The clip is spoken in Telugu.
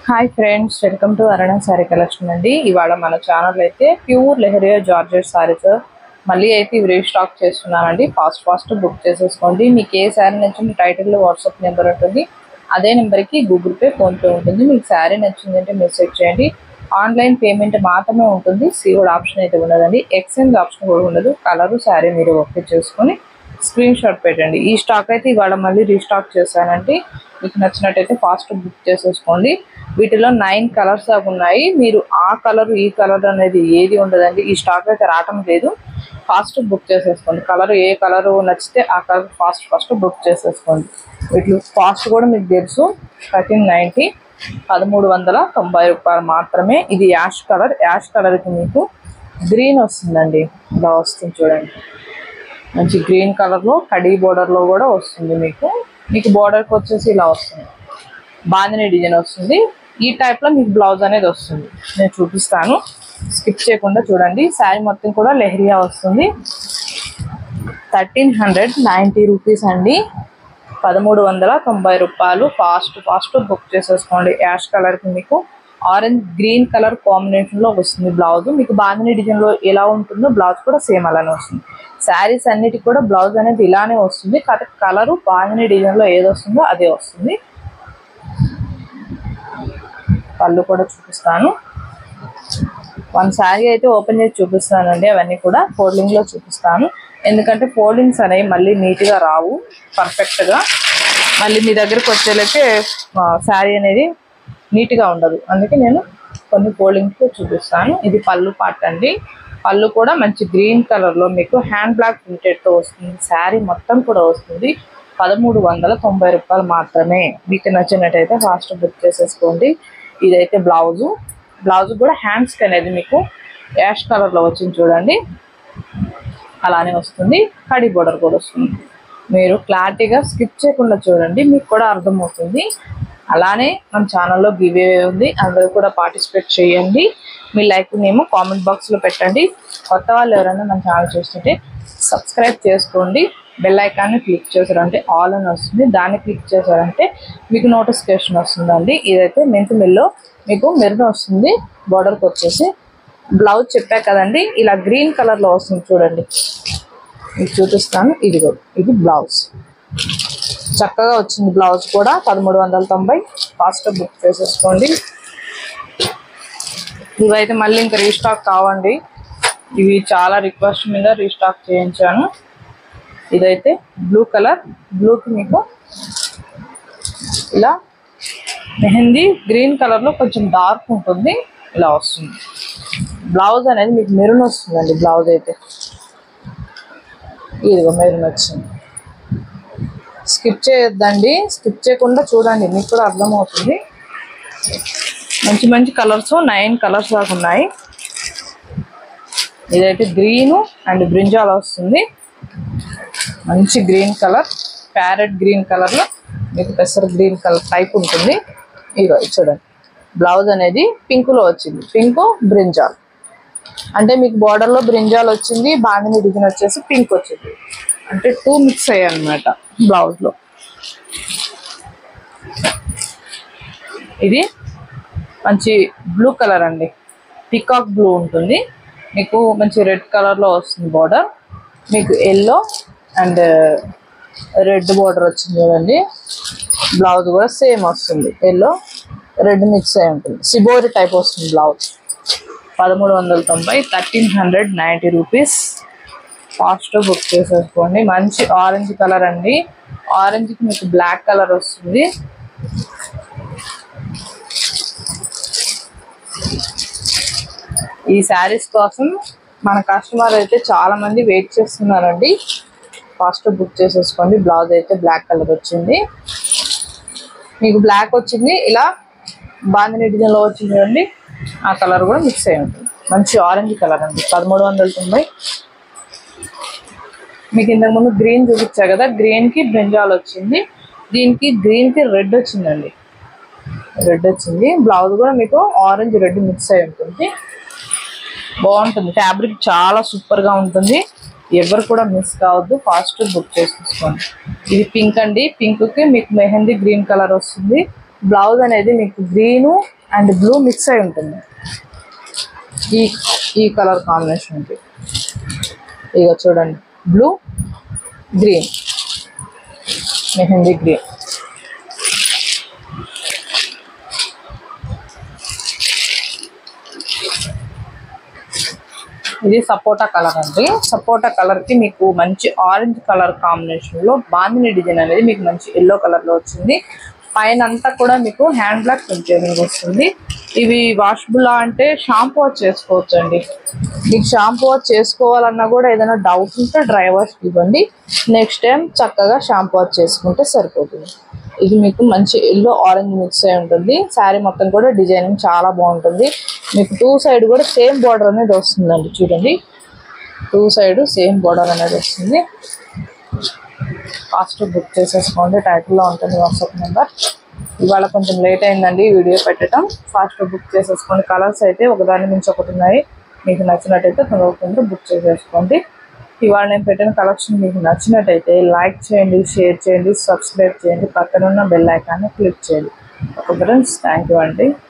Hi friends, welcome to Aruna sorry collection అండి. ఇవాళ మన ఛానల్ అయితే ప్యూర్ లెహరియా జార్జెట్ సారీస్ మళ్ళీ అయితే ఇవి రీస్టాక్ చేస్తున్నానండి. ఫాస్ట్ బుక్ చేసేసుకోండి. మీకు ఏ శారీ నచ్చింది టైటిల్లో వాట్సాప్ నెంబర్ ఉంటుంది, అదే నెంబర్కి గూగుల్ పే ఫోన్పే ఉంటుంది. మీకు శారీ నచ్చిందంటే మెసేజ్ చేయండి. ఆన్లైన్ పేమెంట్ మాత్రమే ఉంటుంది, సీఓడి ఆప్షన్ అయితే ఉండదండి. ఎక్స్చేంజ్ ఆప్షన్ కూడా ఉండదు. కలరు శారీ మీరు ఓకే చేసుకొని స్క్రీన్ షాట్ పెట్టండి. ఈ స్టాక్ అయితే ఇవాళ మళ్ళీ రీస్టాక్ చేశానండి. మీకు నచ్చినట్టయితే ఫాస్ట్ బుక్ చేసేసుకోండి. వీటిలో 9 కలర్స్ దాకా ఉన్నాయి. మీరు ఆ కలర్ ఈ కలర్ అనేది ఏది ఉండదండి. ఈ స్టాక్ అయితే రావటం లేదు. ఫాస్ట్ బుక్ చేసేసుకోండి. కలర్ ఏ కలర్ నచ్చితే ఆ కలర్ ఫాస్ట్ బుక్ చేసేసుకోండి. వీటిలో కాస్ట్ కూడా మీకు తెలుసు, 1390 1390 రూపాయలు మాత్రమే. ఇది యాష్ కలర్కి మీకు గ్రీన్ వస్తుందండి. ఇలా వస్తుంది చూడండి, మంచి గ్రీన్ కలర్లో కడీ బోర్డర్లో కూడా వస్తుంది. మీకు బోర్డర్కి వచ్చేసి ఇలా వస్తుంది, బాందిని డిజైన్ వస్తుంది. ఈ టైప్లో మీకు బ్లౌజ్ అనేది వస్తుంది. నేను చూపిస్తాను, స్కిప్ చేయకుండా చూడండి. శారీ మొత్తం కూడా లెహరియా వస్తుంది. 1390 రూపీస్ అండి, 1390 రూపాయలు. ఫాస్ట్ బుక్ చేసేసుకోండి. యాష్ కలర్కి మీకు ఆరెంజ్ గ్రీన్ కలర్ కాంబినేషన్లో వస్తుంది బ్లౌజ్. మీకు బాందిని డిజైన్లో ఎలా ఉంటుందో బ్లౌజ్ కూడా సేమ్ అలానే వస్తుంది. శారీస్ అన్నిటికి కూడా బ్లౌజ్ అనేది ఇలానే వస్తుంది. కలరు బాందిని డిజైన్లో ఏది వస్తుందో అదే వస్తుంది. పళ్ళు కూడా చూపిస్తాను. వన్ శారీ అయితే ఓపెన్ చేసి చూపిస్తానండి. అవన్నీ కూడా ఫోల్డింగ్లో చూపిస్తాను, ఎందుకంటే ఫోల్డింగ్స్ అనేవి మళ్ళీ నీట్గా రావు పర్ఫెక్ట్గా. మళ్ళీ మీ దగ్గరకు వచ్చేలకే శారీ అనేది నీట్గా ఉండదు. అందుకే నేను కొన్ని ఫోల్డింగ్స్లో చూపిస్తాను. ఇది పళ్ళు పార్ట్ అండి. పళ్ళు కూడా మంచి గ్రీన్ కలర్లో మీకు హ్యాండ్ బ్లాక్ ప్రింటెడ్తో వస్తుంది. శారీ మొత్తం కూడా వస్తుంది. 1390 రూపాయలు మాత్రమే. మీకు నచ్చినట్టయితే ఫాస్ట్ బుక్ చేసేసుకోండి. ఇదైతే బ్లౌజ్ కూడా హ్యాండ్స్కి అనేది మీకు యాష్ కలర్లో వచ్చింది చూడండి, అలానే వస్తుంది. కడీ బోర్డర్ కూడా వస్తుంది. మీరు క్లారిటీగా స్కిప్ చేయకుండా చూడండి, మీకు కూడా అర్థమవుతుంది. అలానే మన ఛానల్లో గివ్ అవే ఉంది, అందరూ కూడా పార్టిసిపేట్ చేయండి. మీ లైక్ నేమో కామెంట్ బాక్స్లో పెట్టండి. కొత్త వాళ్ళు ఎవరైనా మన ఛానల్ చూస్తుంటే సబ్స్క్రైబ్ చేసుకోండి. బెల్ ఐకాన్ని క్లిక్ చేశారంటే ఆల్ అని వస్తుంది, దాన్ని క్లిక్ చేశారంటే మీకు నోటిఫికేషన్ వస్తుందండి. ఇదైతే మెంతుమిల్లో మీకు మెరూన్ వస్తుంది. బార్డర్కి వచ్చేసి బ్లౌజ్ చెప్పా కదండి, ఇలా గ్రీన్ కలర్లో వస్తుంది చూడండి. మీకు చూపిస్తాను. ఇది బ్లౌజ్ చక్కగా వచ్చింది. బ్లౌజ్ కూడా 1390. ఫాస్ట్ బుక్ చేసేసుకోండి. ఇవైతే మళ్ళీ ఇంకా రీస్టాక్ కావండి. ఇవి చాలా రిక్వెస్ట్ మీద రీస్టాక్ చేయించాను. ఇదైతే బ్లూ కలర్, బ్లూకి మీకు ఇలా మెహందీ గ్రీన్ కలర్లో కొంచెం డార్క్ ఉంటుంది, ఇలా వస్తుంది. బ్లౌజ్ అనేది మీకు మెరూన్ వస్తుందండి. బ్లౌజ్ అయితే ఇదిగో మెరూన్ వచ్చింది. స్కిప్ చేయొద్దండి, స్కిప్ చేయకుండా చూడండి, మీకు కూడా అర్థమవుతుంది. మంచి కలర్స్ 9 కలర్స్ దాకా ఉన్నాయి. ఇదైతే గ్రీను అండ్ బ్రింజాల్ వస్తుంది. మంచి గ్రీన్ కలర్, ప్యారెట్ గ్రీన్ కలర్లో మీకు పెసర్ గ్రీన్ కలర్ టైప్ ఉంటుంది. ఇగో చూడండి, బ్లౌజ్ అనేది పింక్లో వచ్చింది. పింక్ బ్రింజాల్ అంటే మీకు బార్డర్లో బ్రింజాల్ వచ్చింది, బాందిని డిజైన్ వచ్చేసి పింక్ వచ్చింది. అంటే 2 మిక్స్ అయ్యాయి అన్నమాట బ్లౌజ్లో. ఇది మంచి బ్లూ కలర్ అండి, పికాక్ బ్లూ ఉంటుంది. మీకు మంచి రెడ్ కలర్లో వస్తుంది బార్డర్. మీకు ఎల్లో అండ్ రెడ్ బార్డర్ వచ్చింది చూడండి. బ్లౌజ్ కూడా సేమ్ వస్తుంది, ఎల్లో రెడ్ మిక్స్ అయి ఉంటుంది. సిబోరి టైప్ వస్తుంది బ్లౌజ్. 1390, 1390 రూపీస్. ఫాస్ట్ బుక్ చేసేసుకోండి. మంచి ఆరెంజ్ కలర్ అండి. ఆరెంజ్కి మీకు బ్లాక్ కలర్ వస్తుంది. ఈ శారీస్ కోసం మన కస్టమర్ అయితే చాలా మంది వెయిట్ చేస్తున్నారండి. ఫాస్ట్ బుక్ చేసేసుకోండి. బ్లౌజ్ అయితే బ్లాక్ కలర్ వచ్చింది. మీకు బ్లాక్ వచ్చింది, ఇలా బాందిని డిజైన్లో వచ్చింది చూడండి. ఆ కలర్ కూడా మిక్స్ అయి ఉంటుంది. మంచి ఆరెంజ్ కలర్ అండి. 1390. మీకు ఇంతకుముందు గ్రీన్ చూపించా కదా, గ్రీన్కి బ్రింజాల్ వచ్చింది. దీనికి గ్రీన్కి రెడ్ వచ్చిందండి, రెడ్ వచ్చింది. బ్లౌజ్ కూడా మీకు ఆరెంజ్ రెడ్ మిక్స్ అయి ఉంటుంది. బాగుంటుంది. ఫ్యాబ్రిక్ చాలా సూపర్గా ఉంటుంది. ఎవరు కూడా మిస్ కావద్దు, ఫాస్ట్ బుక్ చేసుకోండి. ఇది పింక్ అండి. పింక్కి మీకు మెహందీ గ్రీన్ కలర్ వస్తుంది. బ్లౌజ్ అనేది మీకు గ్రీను అండ్ బ్లూ మిక్స్ అయి ఉంటుంది. ఈ ఈ కలర్ కాంబినేషన్ ఉంటుంది. ఇక చూడండి, బ్లూ గ్రీన్, మెహందీ గ్రీన్. ఇది సపోటా కలర్ అండి. సపోటా కలర్ కి మీకు మంచి ఆరెంజ్ కలర్ కాంబినేషన్ లో బాందిని డిజైన్ అనేది మీకు మంచి ఎల్లో కలర్ లో వచ్చింది. పైన అంతా కూడా మీకు హ్యాండ్ బ్లాక్ ప్రింటింగ్ వస్తుంది. ఇవి వాషబుల్ అంటే షాంపూ వాష్ చేసుకోవచ్చు అండి. మీకు షాంపూ వాష్ చేసుకోవాలన్నా కూడా ఏదైనా డౌట్ ఉంటే డ్రై వాష్ ఇవ్వండి. నెక్స్ట్ టైం చక్కగా షాంపూ వాష్ చేసుకుంటే సరిపోతుంది. ఇది మీకు మంచి ఎల్లో ఆరెంజ్ మిక్స్ అయి ఉంటుంది. శారీ మొత్తం కూడా డిజైనింగ్ చాలా బాగుంటుంది. మీకు టూ సైడ్ కూడా సేమ్ బార్డర్ అనేది వస్తుందండి. చూడండి, టూ సైడ్ సేమ్ బార్డర్ అనేది వస్తుంది. ఫాస్ట్ బుక్ చేసేసుకోండి. టైటిల్లో ఉంటుంది వాట్సాప్ నెంబర్. ఇవాళ కొంచెం లేట్ అయిందండి వీడియో పెట్టడం. ఫాస్ట్ బుక్ చేసేసుకోండి. కలర్స్ అయితే ఒకదాని నుంచి ఒకటి ఉన్నాయి. మీకు నచ్చినట్టయితే తొందరగా బుక్ చేసేసుకోండి. ఇవాళ నేను పెట్టిన కలెక్షన్ మీకు నచ్చినట్టయితే లైక్ చేయండి, షేర్ చేయండి, సబ్స్క్రైబ్ చేయండి, పక్కన ఉన్న బెల్ ఐకాన్ని క్లిక్ చేయండి. ఓకే ఫ్రెండ్స్, థ్యాంక్ యూ అండి.